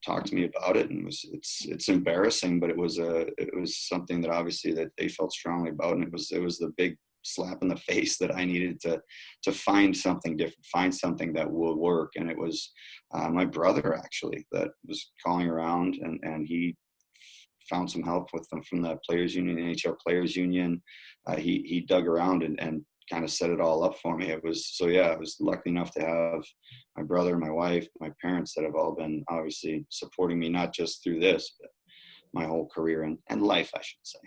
talked to me about it, and it's embarrassing, but it was something that obviously that they felt strongly about, and it was the big slap in the face that I needed to find something different, find something that would work. And it was my brother actually that was calling around, and he found some help with them from the players union, NHL players union. He dug around and kind of set it all up for me. I was lucky enough to have my brother, my wife, my parents that have all been obviously supporting me, not just through this, but my whole career and life, I should say.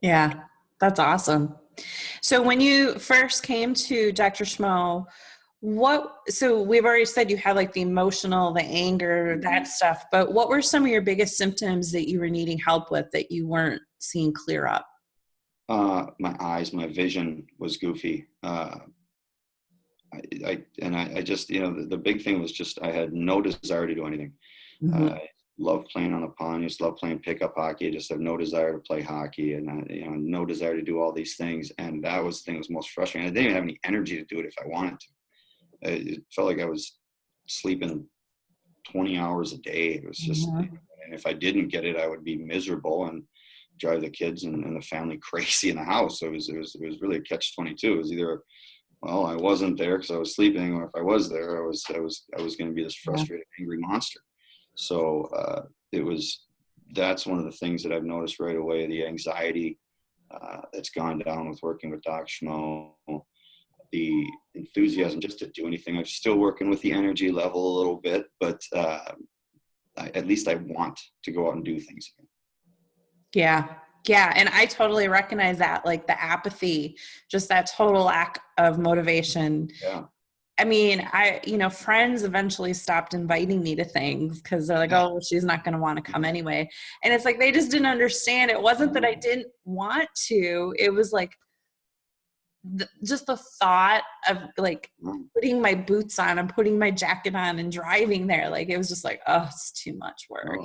Yeah, that's awesome. So when you first came to Dr. Schmo, so we've already said you had like the emotional, the anger, that stuff, but what were some of your biggest symptoms that you were needing help with that you weren't seeing clear up? My eyes, my vision was goofy. I just, the big thing was just, I had no desire to do anything. Mm-hmm. I love playing on the pond. I used to love playing pickup hockey. I just have no desire to play hockey, and no desire to do all these things. And that was the thing that was most frustrating. I didn't even have any energy to do it if I wanted to. It felt like I was sleeping 20 hours a day. It was just, and if I didn't get it, I would be miserable and drive the kids and the family crazy in the house. So it was really a catch-22. It was either, well, I wasn't there because I was sleeping, or if I was there, I was going to be this frustrated, angry monster. So that's one of the things that I've noticed right away, the anxiety that's gone down with working with Doc Schmo, the enthusiasm just to do anything. I'm still working with the energy level a little bit, but at least I want to go out and do things again. Yeah. Yeah. And I totally recognize that, like the apathy, just that total lack of motivation. Yeah. I mean, friends eventually stopped inviting me to things because they're like, oh, she's not going to want to come anyway. And it's like, they just didn't understand. It wasn't that I didn't want to. It was like, just the thought of like putting my boots on and putting my jacket on and driving there. Like, it was just like, oh, it's too much work.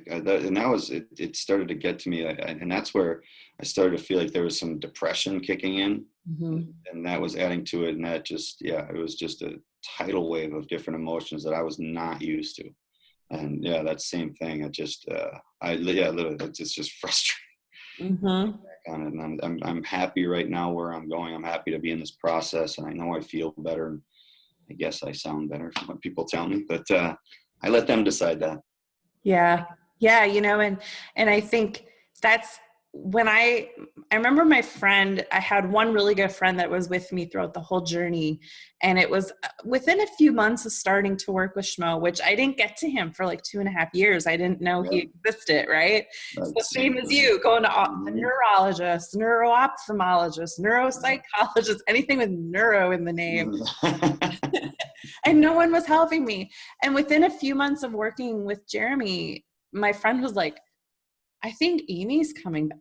And that was, it started to get to me. And that's where I started to feel like there was some depression kicking in, and that was adding to it. And that just, it was just a tidal wave of different emotions that I was not used to. And that same thing. It just, literally, it's just frustrating. And I'm happy right now where I'm going. I'm happy to be in this process, and I know I feel better. And I guess I sound better from what people tell me, but I let them decide that. Yeah. And I think that's when I remember my friend, I had one really good friend that was with me throughout the whole journey. And it was within a few months of starting to work with Schmo, which I didn't get to him for like 2.5 years. I didn't know he existed. Right. So same as you, going to a neurologist, neuro-ophthalmologist, neuropsychologist, anything with neuro in the name. And no one was helping me. And within a few months of working with Jeremy, my friend was like, I think Amy's coming back.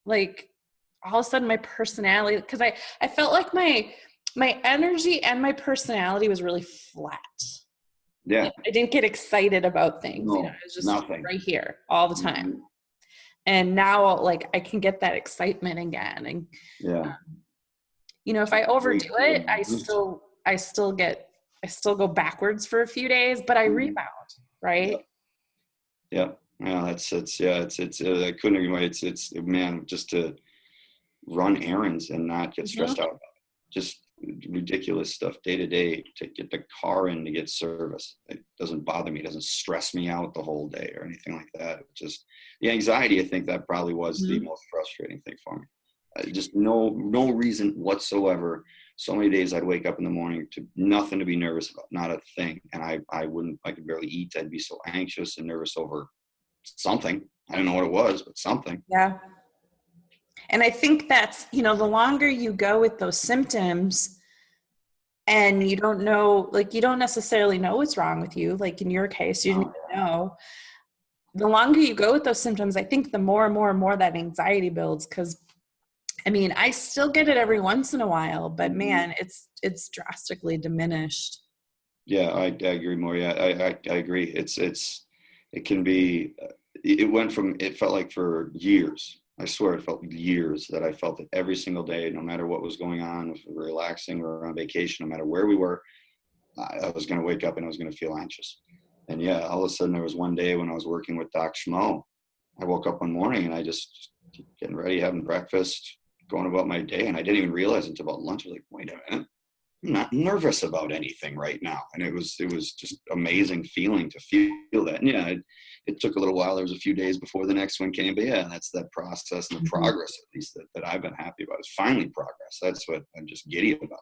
Like, all of a sudden my personality, because I felt like my energy and my personality was really flat. Yeah. Like, I didn't get excited about things. No, it was just nothing. right here all the time. And now, like, I can get that excitement again. And if I overdo it, I still go backwards for a few days, but I rebound, right? Yeah. I couldn't agree more. It's man, just to run errands and not get stressed out about it. Just ridiculous stuff day to day, to get the car in to get service. It doesn't bother me. It doesn't stress me out the whole day or anything like that. Just the anxiety, I think that probably was the most frustrating thing for me. Just no reason whatsoever. So many days I'd wake up in the morning to nothing to be nervous about, not a thing. And I could barely eat. I'd be so anxious and nervous over something. I don't know what it was, but something. Yeah. And I think that's, the longer you go with those symptoms and you don't know, like, you don't necessarily know what's wrong with you. Like in your case, you didn't even know. The longer you go with those symptoms, I think the more and more and more that anxiety builds. Cause I mean, I still get it every once in a while, but man, it's drastically diminished. Yeah, I agree more. Yeah, I agree. It can be, it felt like for years, I swear it felt years that I felt it every single day, no matter what was going on, if we were relaxing or on vacation, no matter where we were, I was going to wake up and I was going to feel anxious. And yeah, all of a sudden there was one day when I was working with Doc Schmo. I woke up one morning and I just getting ready, having breakfast, going about my day. And I didn't even realize until about lunch. I was like, wait a minute, I'm not nervous about anything right now. And it was just amazing feeling to feel that. And yeah, it took a little while. There was a few days before the next one came, but yeah, that's that process and the progress, at least that I've been happy about. It's finally progress. That's what I'm just giddy about.